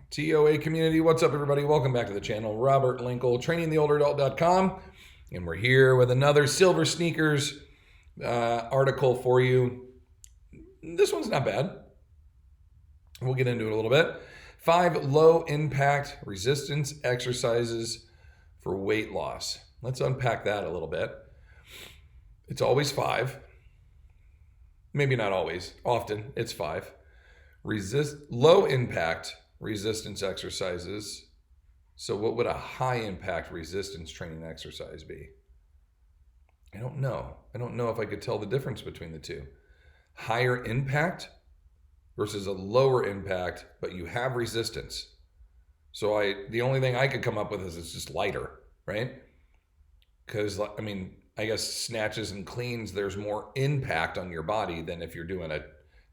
TOA community, what's up, everybody? Welcome back to the channel. Robert Linkul, trainingtheolderadult.com, and we're here with another Silver Sneakers article for you. This one's not bad. We'll get into it a little bit. 5 low-impact resistance exercises for weight loss. Let's unpack that a little bit. It's always 5. Maybe not always. Often, it's 5. Low-impact resistance exercises. So what would a high impact resistance training exercise be? I don't know. I don't know if I could tell the difference between the two. Higher impact versus a lower impact, but you have resistance. So the only thing I could come up with is it's just lighter, right? Because I guess snatches and cleans, there's more impact on your body than if you're doing a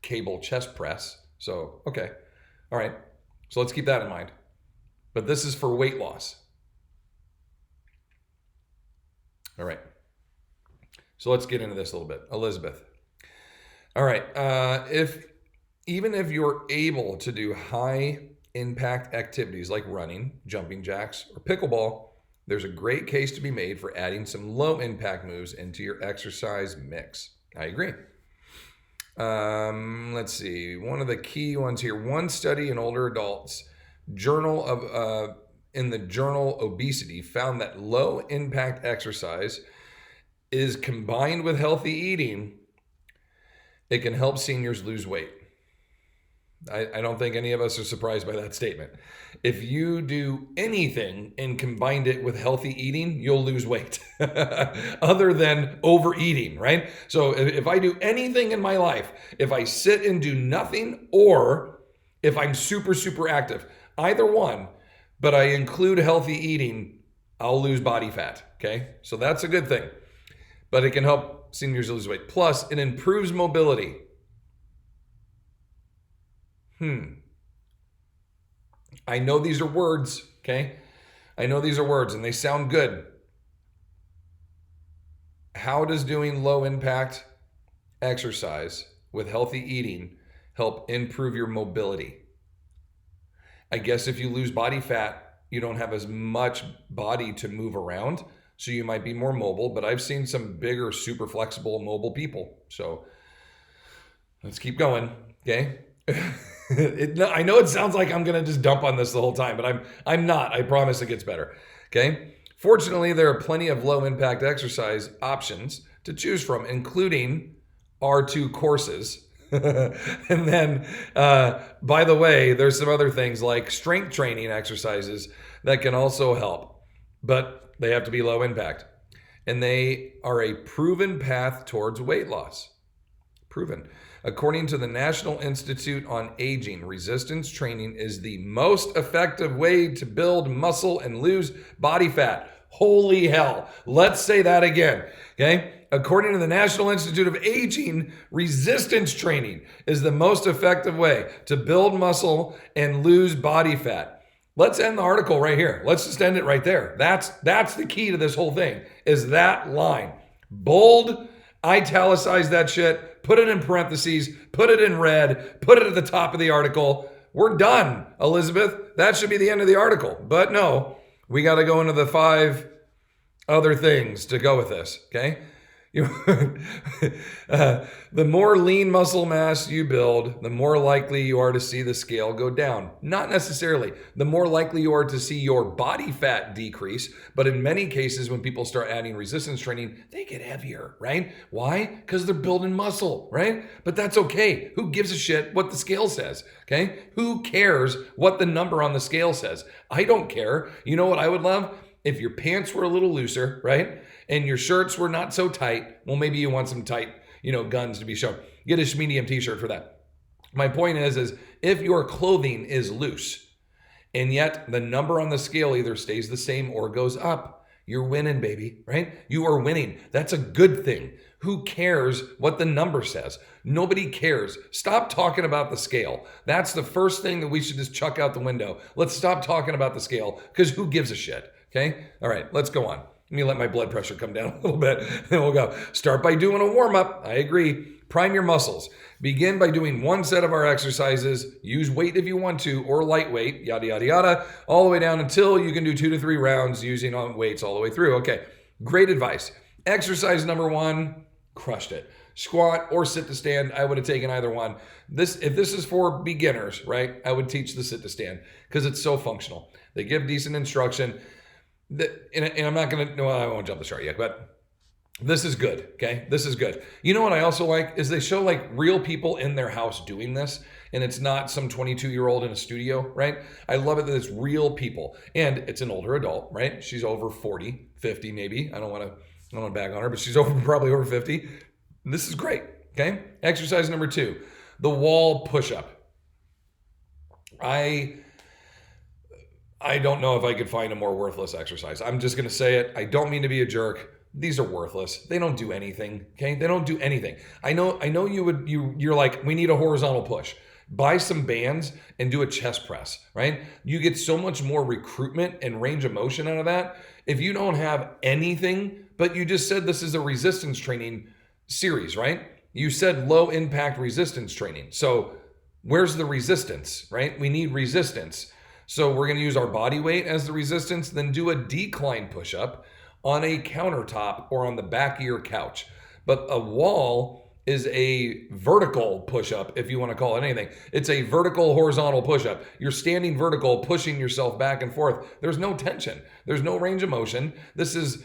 cable chest press. So, okay. All right. So let's keep that in mind. But this is for weight loss. All right. So let's get into this a little bit. Elizabeth. All right. Even if you're able to do high impact activities like running, jumping jacks, or pickleball, there's a great case to be made for adding some low impact moves into your exercise mix. I agree. Let's see. One of the key ones here. One study in older adults, in the journal Obesity, found that low impact exercise is combined with healthy eating. It can help seniors lose weight. I don't think any of us are surprised by that statement. If you do anything and combined it with healthy eating, you'll lose weight other than overeating, right? So if I do anything in my life, if I sit and do nothing, or if I'm super, super active, either one, but I include healthy eating, I'll lose body fat, okay? So that's a good thing. But it can help seniors lose weight. Plus, it improves mobility. I know these are words, okay? I know these are words and they sound good. How does doing low impact exercise with healthy eating help improve your mobility? I guess if you lose body fat, you don't have as much body to move around, so you might be more mobile, but I've seen some bigger, super flexible, mobile people. So let's keep going, okay? I know it sounds like I'm going to just dump on this the whole time, but I'm not. I promise it gets better. Okay. Fortunately, there are plenty of low impact exercise options to choose from, including R2 courses. And then, by the way, there's some other things like strength training exercises that can also help, but they have to be low impact. And they are a proven path towards weight loss. Proven. According to the National Institute on Aging, resistance training is the most effective way to build muscle and lose body fat. Holy hell. Let's say that again. Okay? According to the National Institute of Aging, resistance training is the most effective way to build muscle and lose body fat. Let's end the article right here. Let's just end it right there. That's the key to this whole thing, is that line. Bold, italicize that shit, put it in parentheses, put it in red, put it at the top of the article. We're done, Elizabeth. That should be the end of the article. But no, we got to go into the 5 other things to go with this, okay? The more lean muscle mass you build, the more likely you are to see the scale go down. Not necessarily. The more likely you are to see your body fat decrease, but in many cases when people start adding resistance training, they get heavier, right? Why? Because they're building muscle, right? But that's okay. Who gives a shit what the scale says, okay? Who cares what the number on the scale says? I don't care. You know what I would love? If your pants were a little looser, right? And your shirts were not so tight, well, maybe you want some tight, guns to be shown. Get a medium t-shirt for that. My point is if your clothing is loose and yet the number on the scale either stays the same or goes up, you're winning, baby, right? You are winning. That's a good thing. Who cares what the number says? Nobody cares. Stop talking about the scale. That's the first thing that we should just chuck out the window. Let's stop talking about the scale because who gives a shit? Okay? All right, let's go on. me let my blood pressure come down a little bit. Then we'll go. Start by doing a warm-up. I agree. Prime your muscles. Begin by doing one set of our exercises. Use weight if you want to, or lightweight, yada, yada, yada, all the way down until you can do 2 to 3 rounds using weights all the way through. Okay, great advice. Exercise number 1, crushed it. Squat or sit to stand, I would have taken either one. If this is for beginners, right, I would teach the sit to stand because it's so functional. They give decent instruction. And I'm not going to, no, I won't jump the chart yet, but this is good, okay? This is good. You know what I also like is they show like real people in their house doing this, and it's not some 22-year-old in a studio, right? I love it that it's real people, and it's an older adult, right? She's over 40, 50 maybe. I don't want to bag on her, but she's probably over 50. This is great, okay? Exercise number 2, the wall push-up. I don't know if I could find a more worthless exercise. I'm just going to say it. I don't mean to be a jerk. These are worthless. They don't do anything, okay? They don't do anything. I know you're like, we need a horizontal push. Buy some bands and do a chest press, right? You get so much more recruitment and range of motion out of that. If you don't have anything, but you just said this is a resistance training series, right? You said low impact resistance training. So where's the resistance, right? We need resistance. So we're going to use our body weight as the resistance, then do a decline push-up on a countertop or on the back of your couch. But a wall is a vertical push-up, if you want to call it anything. It's a vertical horizontal push-up. You're standing vertical, pushing yourself back and forth. There's no tension. There's no range of motion. This is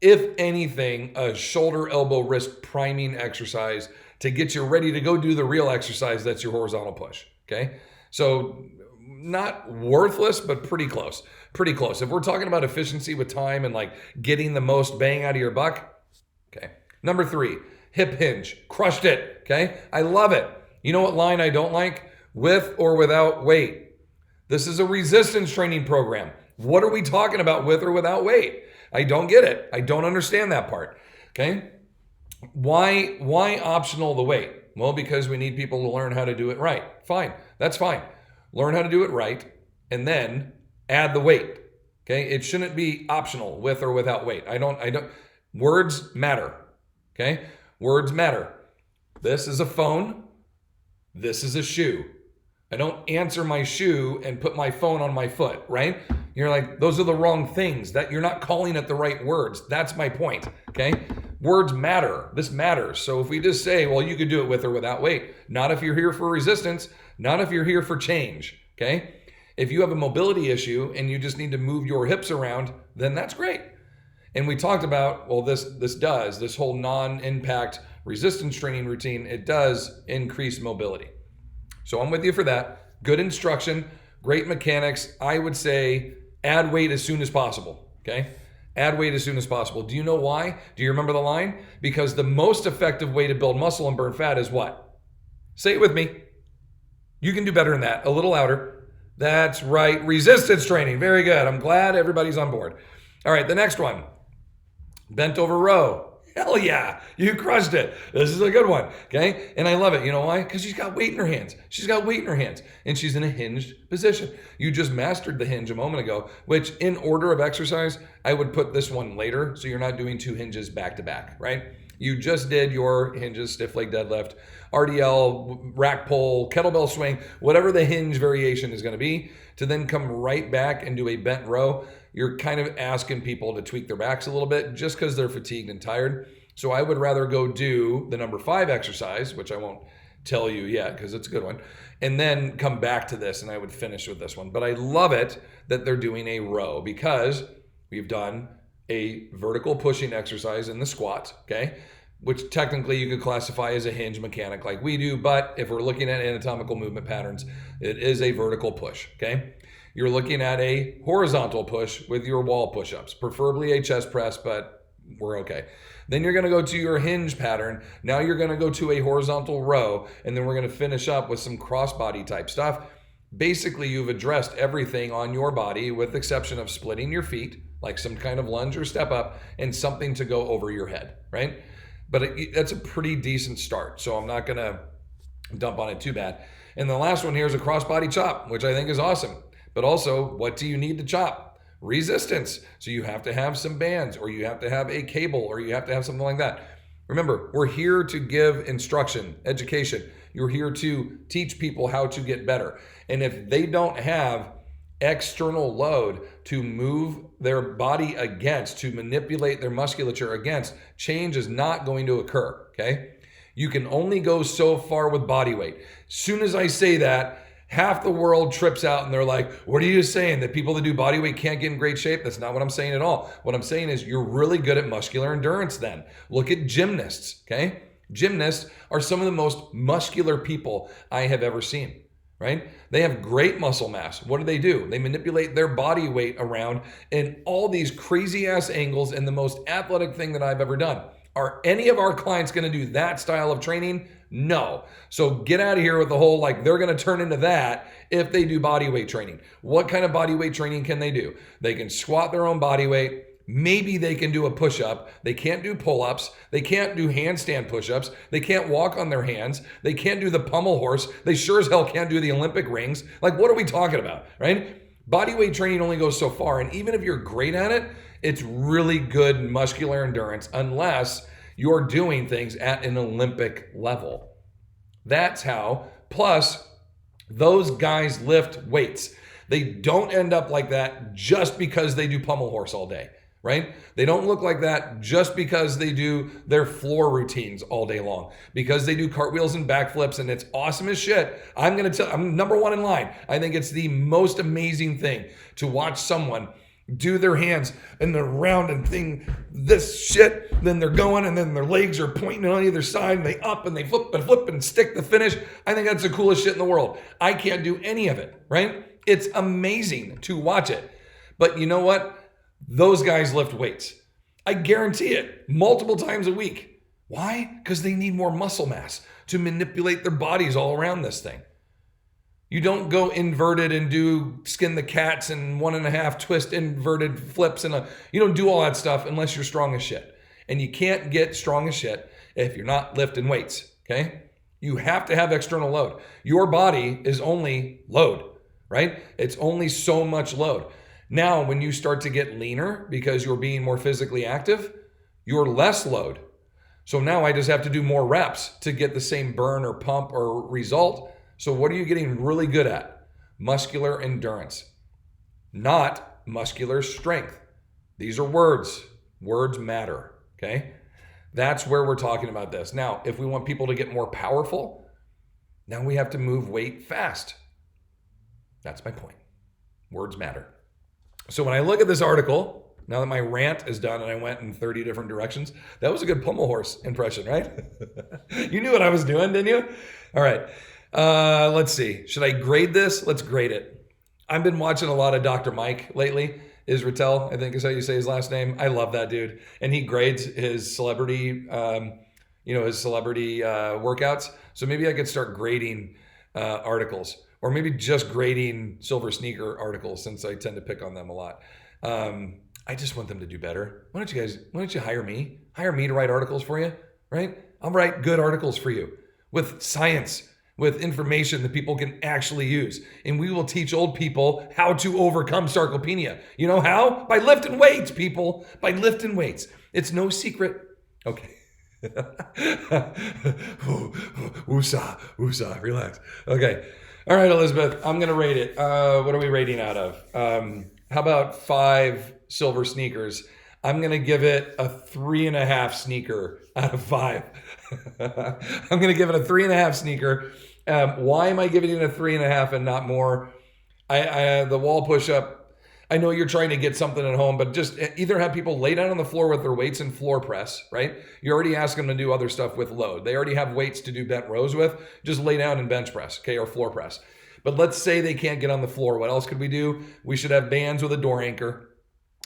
if anything, a shoulder, elbow, wrist priming exercise to get you ready to go do the real exercise that's your horizontal push, okay? So not worthless, but pretty close. Pretty close. If we're talking about efficiency with time and like getting the most bang out of your buck, okay. Number 3, hip hinge. Crushed it, okay? I love it. You know what line I don't like? With or without weight. This is a resistance training program. What are we talking about with or without weight? I don't get it. I don't understand that part, okay? Why optional the weight? Well, because we need people to learn how to do it right. Fine. That's fine. Learn how to do it right and then add the weight. Okay? It shouldn't be optional with or without weight. I don't words matter. Okay? Words matter. This is a phone. This is a shoe. I don't answer my shoe and put my phone on my foot, right? You're like, those are the wrong things. That you're not calling it the right words. That's my point. Okay? Words matter. This matters. So if we just say, well, you could do it with or without weight, not if you're here for resistance, not if you're here for change. Okay? If you have a mobility issue and you just need to move your hips around, then that's great. And we talked about, well, this whole non-impact resistance training routine, it does increase mobility. So I'm with you for that. Good instruction, great mechanics. I would say add weight as soon as possible, okay? Add weight as soon as possible. Do you know why? Do you remember the line? Because the most effective way to build muscle and burn fat is what? Say it with me. You can do better than that. A little louder. That's right. Resistance training. Very good. I'm glad everybody's on board. All right, the next one. Bent over row. Hell yeah, you crushed it. This is a good one, okay? And I love it. You know why? Because she's got weight in her hands. She's got weight in her hands, and she's in a hinged position. You just mastered the hinge a moment ago, which in order of exercise, I would put this one later, so you're not doing 2 hinges back to back, right? You just did your hinges, stiff leg deadlift, RDL, rack pull, kettlebell swing, whatever the hinge variation is going to be, to then come right back and do a bent row. You're kind of asking people to tweak their backs a little bit just because they're fatigued and tired. So I would rather go do the number 5 exercise, which I won't tell you yet because it's a good one, and then come back to this, and I would finish with this one. But I love it that they're doing a row because we've done a vertical pushing exercise in the squat, okay, which technically you could classify as a hinge mechanic like we do, but if we're looking at anatomical movement patterns, it is a vertical push, okay? You're looking at a horizontal push with your wall push-ups, preferably a chest press, but we're okay. Then you're going to go to your hinge pattern. Now you're going to go to a horizontal row, and then we're going to finish up with some crossbody type stuff. Basically, you've addressed everything on your body with the exception of splitting your feet, like some kind of lunge or step up, and something to go over your head, right? But that's a pretty decent start, so I'm not going to dump on it too bad. And the last one here is a crossbody chop, which I think is awesome. But also, what do you need to chop? resistance. So you have to have some bands, or you have to have a cable, or you have to have something like that. Remember, we're here to give instruction, education. You're here to teach people how to get better. And if they don't have external load to move their body against, to manipulate their musculature against, change is not going to occur, okay? You can only go so far with body weight. As soon as I say that, half the world trips out and they're like, what are you saying? That people that do body weight can't get in great shape? That's not what I'm saying at all. What I'm saying is you're really good at muscular endurance then. Look at gymnasts, okay? Gymnasts are some of the most muscular people I have ever seen, right? They have great muscle mass. What do? They manipulate their body weight around in all these crazy ass angles and the most athletic thing that I've ever done. Are any of our clients going to do that style of training? No. So get out of here with the whole like they're going to turn into that if they do body weight training. What kind of body weight training can they do? They can squat their own body weight. Maybe they can do a push-up. They can't do pull-ups. They can't do handstand push-ups. They can't walk on their hands. They can't do the pommel horse. They sure as hell can't do the Olympic rings. Like, what are we talking about, right? Body weight training only goes so far. And even if you're great at it, it's really good muscular endurance unless you're doing things at an Olympic level. That's how. Plus, those guys lift weights. They don't end up like that just because they do pommel horse all day, right? They don't look like that just because they do their floor routines all day long, because they do cartwheels and backflips, and it's awesome as shit. I'm number one in line. I think it's the most amazing thing to watch someone do their hands and they're round and thing this shit, then they're going and then their legs are pointing on either side and they up and they flip and stick the finish. I think that's the coolest shit in the world. I can't do any of it, right? It's amazing to watch it. But you know what? Those guys lift weights. I guarantee it, multiple times a week. Why? Because they need more muscle mass to manipulate their bodies all around this thing. You don't go inverted and do skin the cats and 1.5 twist inverted flips you don't do all that stuff unless you're strong as shit. And you can't get strong as shit if you're not lifting weights, okay? You have to have external load. Your body is only load, right? It's only so much load. Now, when you start to get leaner because you're being more physically active, you're less load. So now I just have to do more reps to get the same burn or pump or result. So what are you getting really good at? Muscular endurance, not muscular strength. These are words. Words matter, okay? That's where we're talking about this. Now, if we want people to get more powerful, now we have to move weight fast. That's my point. Words matter. So when I look at this article, now that my rant is done and I went in 30 different directions, that was a good pommel horse impression, right? You knew what I was doing, didn't you? All right. Let's see. Should I grade this? Let's grade it. I've been watching a lot of Dr. Mike lately. Israel, I think is how you say his last name. I love that dude. And he grades his celebrity, workouts. So maybe I could start grading articles, or maybe just grading silver sneaker articles, since I tend to pick on them a lot. I just want them to do better. Why don't you hire me? Hire me to write articles for you, right? I'll write good articles for you with science, with information that people can actually use. And we will teach old people how to overcome sarcopenia. You know how? By lifting weights, people. By lifting weights. It's no secret. Okay. Woosah, relax. Okay. All right, Elizabeth, I'm going to rate it. What are we rating out of? How about 5 silver sneakers? I'm going to give it a 3.5 sneaker out of 5. I'm going to give it a 3.5 sneaker. Why am I giving it a 3.5 and not more? The wall push-up, I know you're trying to get something at home, but just either have people lay down on the floor with their weights and floor press, right? You already ask them to do other stuff with load. They already have weights to do bent rows with. Just lay down and bench press, okay, or floor press. But let's say they can't get on the floor. What else could we do? We should have bands with a door anchor,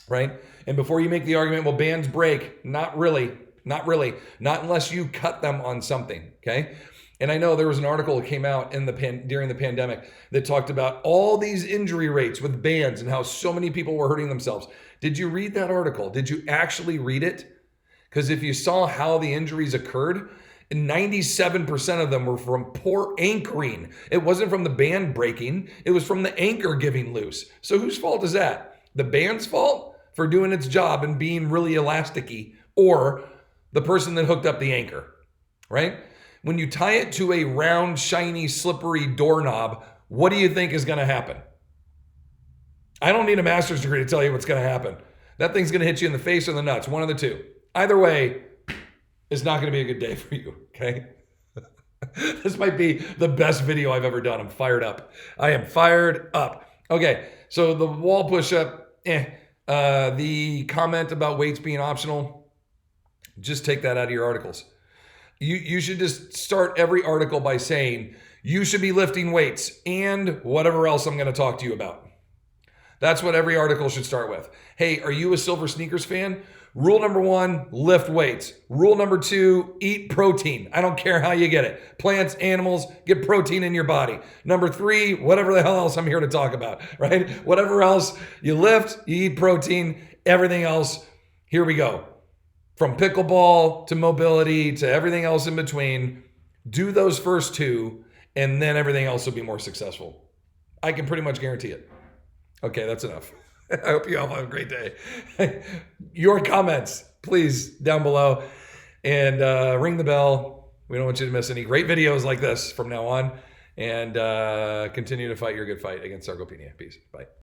right? And before you make the argument, well, bands break. Not really. Not unless you cut them on something, okay? And I know there was an article that came out during the pandemic that talked about all these injury rates with bands and how so many people were hurting themselves. Did you read that article? Did you actually read it? Because if you saw how the injuries occurred, 97% of them were from poor anchoring. It wasn't from the band breaking. It was from the anchor giving loose. So whose fault is that? The band's fault for doing its job and being really elasticy, or the person that hooked up the anchor, right? When you tie it to a round, shiny, slippery doorknob, what do you think is going to happen? I don't need a master's degree to tell you what's going to happen. That thing's going to hit you in the face or the nuts, one of the two. Either way, it's not going to be a good day for you, okay? This might be the best video I've ever done. I'm fired up. I am fired up. Okay, so the wall push-up, the comment about weights being optional, just take that out of your articles. You should just start every article by saying, you should be lifting weights and whatever else I'm going to talk to you about. That's what every article should start with. Hey, are you a Silver Sneakers fan? Rule number 1, lift weights. Rule number 2, eat protein. I don't care how you get it. Plants, animals, get protein in your body. Number 3, whatever the hell else I'm here to talk about, right? Whatever else you lift, you eat protein, everything else, here we go. From pickleball to mobility to everything else in between, do those first 2, and then everything else will be more successful. I can pretty much guarantee it. Okay, that's enough. I hope you all have a great day. Your comments, please, down below. And ring the bell. We don't want you to miss any great videos like this from now on. And continue to fight your good fight against sarcopenia. Peace. Bye.